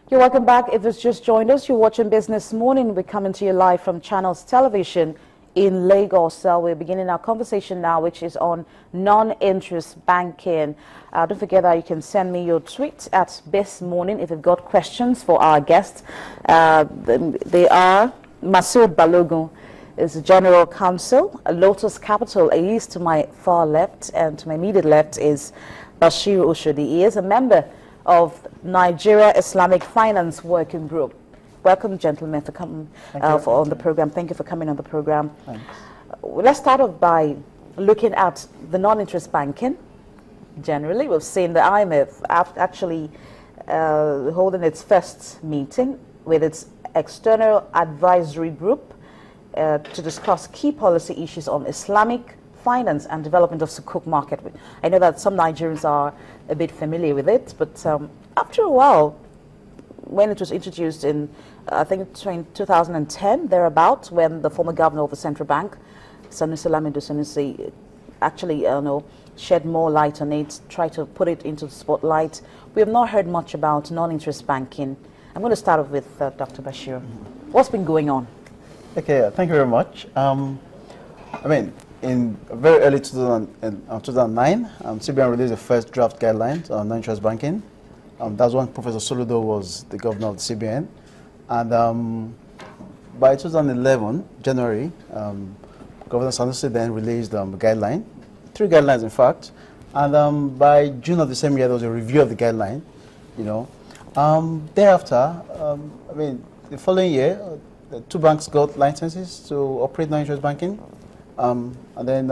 You're welcome back. If it's just joined us, you're watching Business Morning. We're coming to you live from Channels Television in Lagos. So we're beginning our conversation now, which is on non-interest banking. Don't forget that you can send me your tweet at Best Morning if you've got questions for our guests. They are Masood Balogun is the General Counsel, Lotus Capital. He is to my far left, and to my immediate left is Bashir Oshodi. He is a member of Nigeria Islamic Finance Working Group. Welcome, gentlemen, for coming on the program. Thank you for coming on the program. Thanks. Let's start off by looking at the non-interest banking. Generally, we've seen the IMF actually holding its first meeting with its external advisory group to discuss key policy issues on Islamic finance and development of Sukuk market. I know that some Nigerians are a bit familiar with it, but after a while, when it was introduced in, I think, 2010, thereabouts, when the former governor of the central bank, Sanusi Lamido Sanusi, actually shed more light on it, tried to put it into the spotlight, we have not heard much about non-interest banking. I'm going to start off with Dr. Bashir. What's been going on? Okay, thank you very much. In very early 2009, CBN released the first draft guidelines on non-interest banking. That's when Professor Soludo was the governor of the CBN. And by 2011, January, Governor Sanusi then released a guideline, 3 guidelines in fact. And by June of the same year, there was a review of the guideline. Thereafter, the following year, the 2 banks got licenses to operate non-interest banking. And then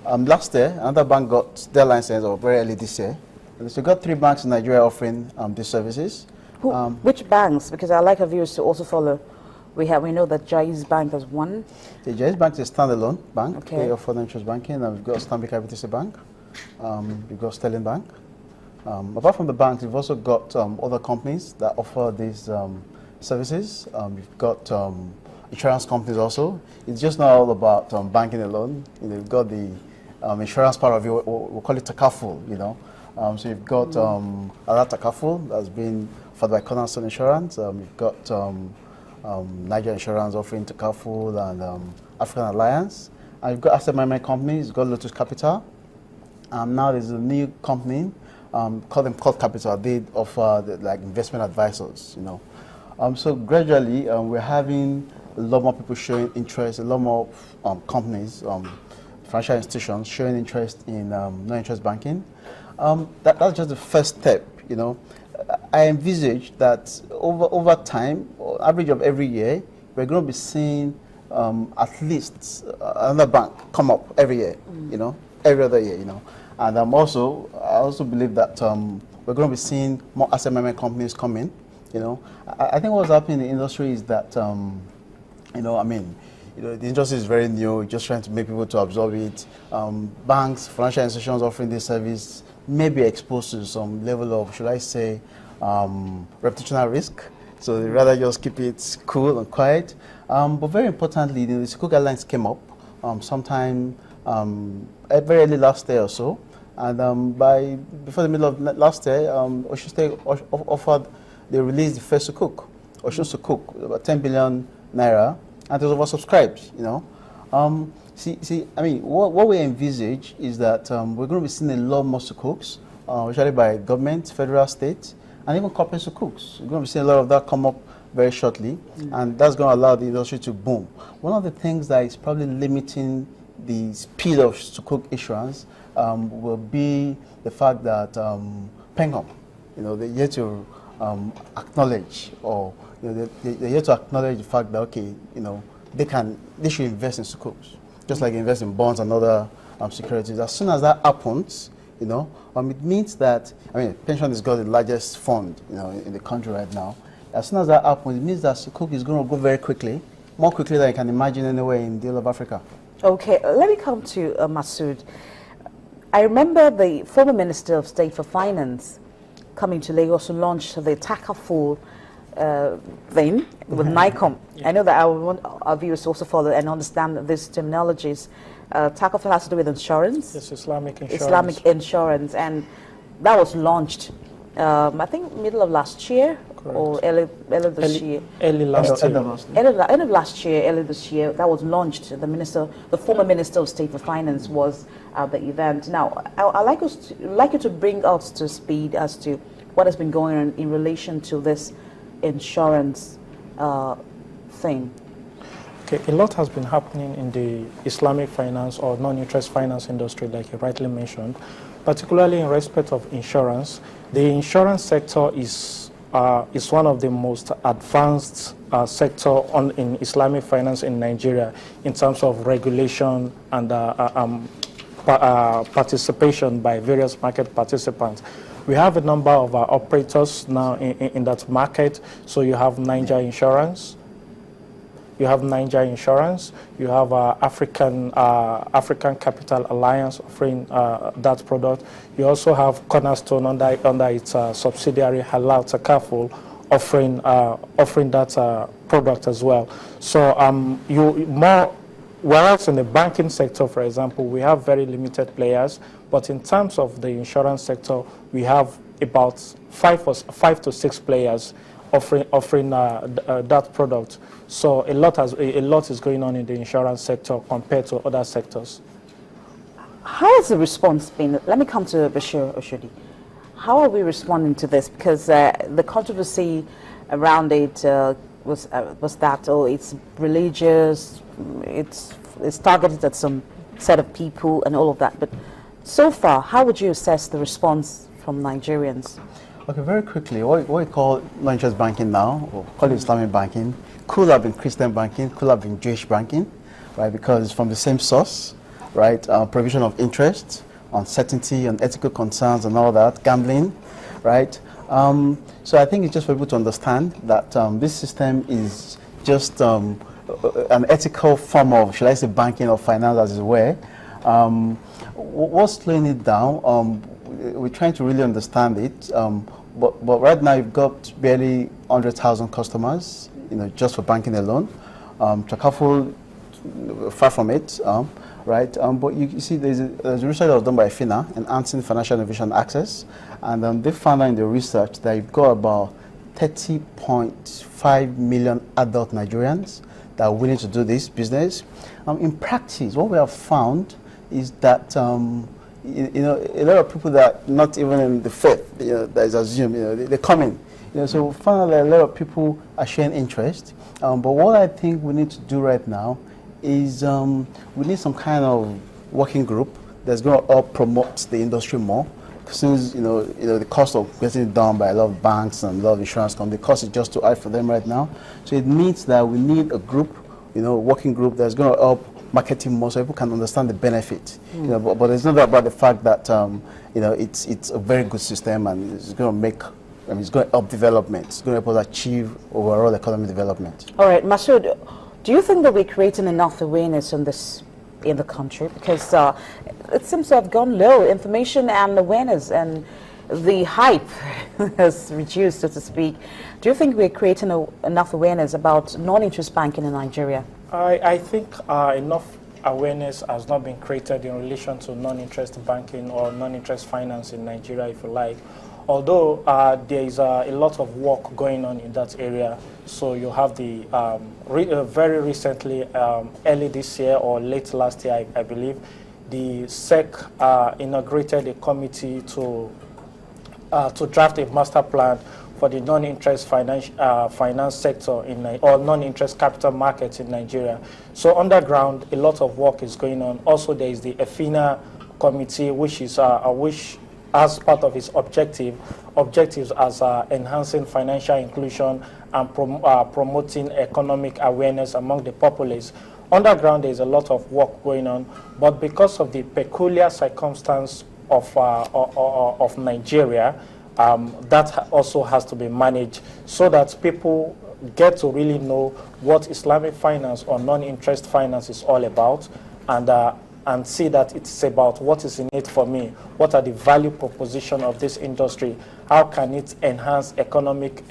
last year, another bank got their license, or very early this year. And so we got 3 banks in Nigeria offering these services. Which banks? Because I like our viewers to also follow. We know that Jaiz Bank has one. The Jaiz Bank is a standalone bank. Okay. They offer non-interest banking. And we've got Islamic Bank. We've got Sterling Bank. Apart from the banks, we've also got other companies that offer these services. We've got insurance companies also. It's just not all about banking alone. You've got the insurance part of it. We'll call it takaful. So you've got Ala Takaful that's been offered by Cornerstone Insurance. You've got Niger Insurance offering takaful and African Alliance. And you've got asset management companies. You've got Lotus Capital. Now there's a new company called Capital. They offer like investment advisors. So gradually we're having a lot more people showing interest, a lot more companies, financial institutions showing interest in non-interest banking. That's just the first step. I envisage that over time, average of every year, we're going to be seeing at least another bank come up every year. Every other year. And I also believe that we're going to be seeing more asset management companies come in. I think what's happening in the industry is that the industry is very new, just trying to make people to absorb it. Banks, financial institutions offering this service may be exposed to some level of, should I say, reputational risk. So they rather just keep it cool and quiet. But very importantly, the Sukuk guidelines came up sometime very early last year or so. And before the middle of last year, Osun State offered, they released the first Sukuk, Osun Sukuk, about 10 billion naira. And it was oversubscribed, what we envisage is that we're going to be seeing a lot more sukuks, especially by government, federal, state, and even corporate sukuks. We're going to be seeing a lot of that come up very shortly, and that's going to allow the industry to boom. One of the things that is probably limiting the speed of sukuk issuance will be the fact that PENGOM, they're here to acknowledge, or they're here to acknowledge the fact that, okay, they should invest in sukuks, just like invest in bonds and other securities. As soon as that happens, it means that, pension has got the largest fund, in the country right now. As soon as that happens, it means that sukuk is going to go very quickly, more quickly than you can imagine anywhere in the whole of Africa. Okay, let me come to Masood. I remember the former Minister of State for Finance coming to Lagos to launch the takaful thing with NICOM. Yeah. I know that I want our viewers to also follow and understand these terminologies. takaful has to do with insurance. Yes, Islamic insurance. Islamic insurance, and that was launched, I think, middle of last year. or early this year. Early last year. End of last year, early this year, that was launched. The former Minister of State for Finance was at the event. Now, I'd like you to bring us to speed as to what has been going on in relation to this insurance thing. Okay, a lot has been happening in the Islamic finance or non-interest finance industry, like you rightly mentioned, particularly in respect of insurance. The insurance sector is one of the most advanced sector in Islamic finance in Nigeria in terms of regulation and participation by various market participants. We have a number of operators now in that market. So you have Niger Insurance, you have African Capital Alliance offering that product. You also have Cornerstone under its subsidiary Halal Takaful offering that product as well. So whereas in the banking sector, for example, we have very limited players, but in terms of the insurance sector, we have about five to six players offering that product. So a lot is going on in the insurance sector compared to other sectors. How has the response been? Let me come to Bashir Oshodi. How are we responding to this? Because the controversy around it was that it's religious, it's targeted at some set of people and all of that. But so far, how would you assess the response from Nigerians? Okay, very quickly, what we call non-interest banking now, or call it Islamic banking, could have been Christian banking, could have been Jewish banking, right? Because it's from the same source, right? Provision of interest, uncertainty, and ethical concerns, and all that, gambling, right? So I think it's just for people to understand that this system is just an ethical form of, shall I say, banking or finance, as it were. What's slowing it down? We're trying to really understand it, but right now you've got barely 100,000 customers, just for banking alone. Takaful, far from it, right? But you see, there's a research that was done by FINA, Enhancing Financial Innovation Access, and they found out in the research that you've got about 30.5 million adult Nigerians that are willing to do this business. In practice, what we have found is that a lot of people that are not even in the faith, that is assumed, they come in. So we found out that a lot of people are showing interest. But what I think we need to do right now is we need some kind of working group that's going to help promote the industry more. Since the cost of getting it done by a lot of banks and a lot of insurance companies, the cost is just too high for them right now. So it means that we need a group, working group that's going to help marketing more so people can understand the benefit. But it's not about the fact that it's a very good system and it's going to make. It's going to help development. It's going to help us achieve overall economic development. All right, Masood, do you think that we're creating enough awareness on this in the country? Because it seems to have gone low. Information and awareness and the hype has reduced, so to speak. Do you think we're creating enough awareness about non-interest banking in Nigeria? I think enough awareness has not been created in relation to non-interest banking or non-interest finance in Nigeria, if you like. Although there is a lot of work going on in that area. So you have the very recently, early this year or late last year, I believe, the SEC inaugurated a committee to draft a master plan for the non-interest finance sector or non-interest capital markets in Nigeria. So underground, a lot of work is going on. Also, there is the FINA committee, which as part of its objectives as enhancing financial inclusion and promoting economic awareness among the populace. Underground, there is a lot of work going on, but because of the peculiar circumstance of Nigeria, that also has to be managed so that people get to really know what Islamic finance or non-interest finance is all about, and see that it's about what is in it for me, what are the value proposition of this industry, how can it enhance economic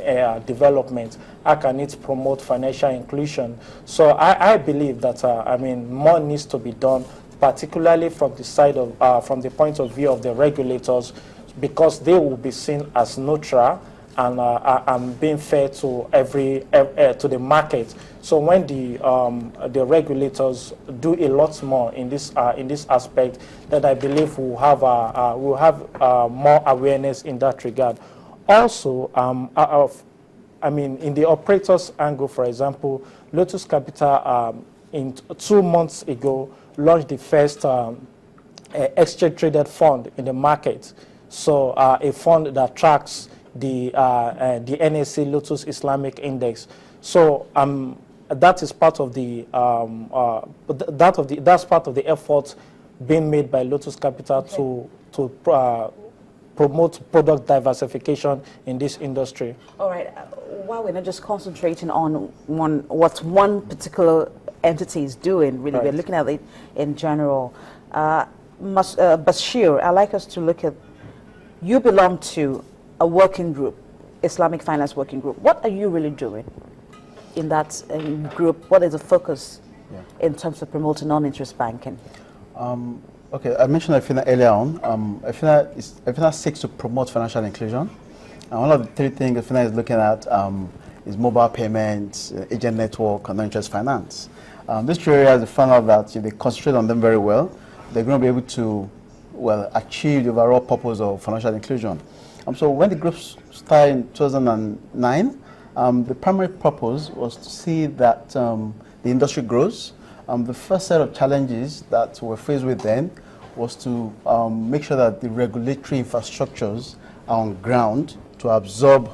development, how can it promote financial inclusion. So I believe that more needs to be done, particularly from the side of from the point of view of the regulators, because they will be seen as neutral and being fair to to the market. So when the regulators do a lot more in this aspect, then I believe we'll have more awareness in that regard. Also, I mean, in the operators angle, for example, Lotus Capital in 2 months ago launched the first exchange traded fund in the market. So a fund that tracks the NSE Lotus Islamic Index. So that is part of the that's part of the effort being made by Lotus Capital to promote product diversification in this industry. All right. While we're not just concentrating on what one particular entity is doing, really, we're looking at it in general. Bashir, I'd like us to look at, you belong to a working group, Islamic Finance Working Group. What are you really doing in that group? What is the focus in terms of promoting non-interest banking? Okay, I mentioned IFINA earlier on. IFINA seeks to promote financial inclusion. And one of the 3 things IFINA is looking at is mobile payments, agent network, and non-interest finance. These 3 areas, they found out that if they concentrate on them very well, they're going to be able to, achieve the overall purpose of financial inclusion. So when the group started in 2009, the primary purpose was to see that the industry grows. The first set of challenges that we're faced with then was to make sure that the regulatory infrastructures are on ground to absorb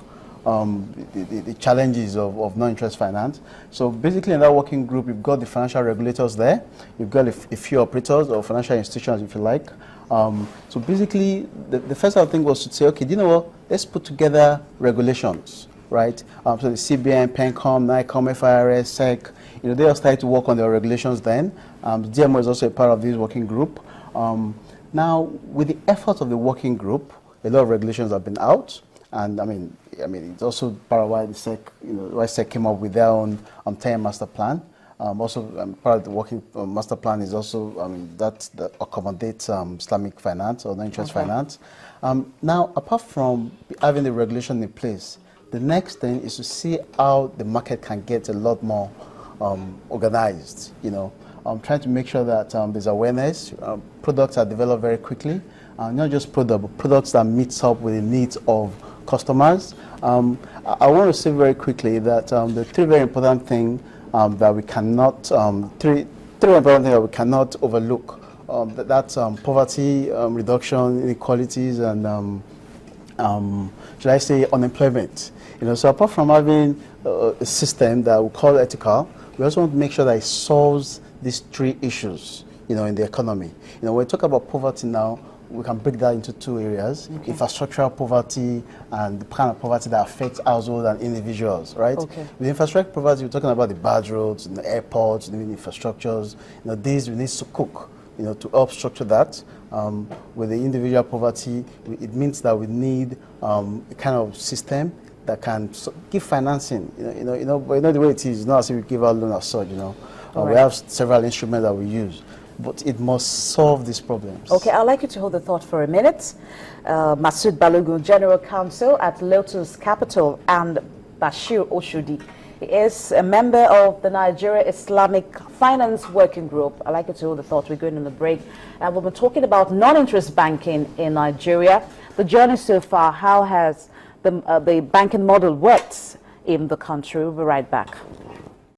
the challenges of non-interest finance. So basically in that working group, you've got the financial regulators there, you've got a few operators or financial institutions, if you like. So basically the first thing was to say, okay, do you know what, let's put together regulations, right? So the CBN, PENCOM, NICOM, FIRS, SEC, they all started to work on their regulations then. The DMO is also a part of this working group. Now, with the efforts of the working group, a lot of regulations have been out, and I mean, it's also part of why the SEC, why SEC came up with their own 10-year master plan. Also, part of the working master plan is also that accommodates Islamic finance or non-interest finance. Now, apart from having the regulation in place, the next thing is to see how the market can get a lot more organized. Trying to make sure that there's awareness. Products are developed very quickly, not just products, but products that meets up with the needs of customers. I want to say very quickly that the 3 very important things that we cannot overlook. That's poverty reduction, inequalities, and should I say unemployment. So apart from having a system that we call ethical, we also want to make sure that it solves these 3 issues, in the economy. When we talk about poverty now, we can break that into 2 areas: infrastructural poverty and the kind of poverty that affects households and individuals, right? With infrastructural poverty, we're talking about the bad roads, the airports, the infrastructures. These we need to cook, to help structure that. With the individual poverty, it means that we need a kind of system that can give financing. But the way it is, it's not as if we give out loan as such. We have several instruments that we use, but it must solve these problems. Okay, I'd like you to hold the thought for a minute. Masood Balogun, General Counsel at Lotus Capital, and Bashir Oshodi. He is a member of the Nigeria Islamic Finance Working Group. I'd like you to hold the thought. We're going on the break. And we've been talking about non-interest banking in Nigeria. The journey so far, how has the banking model worked in the country? We'll be right back.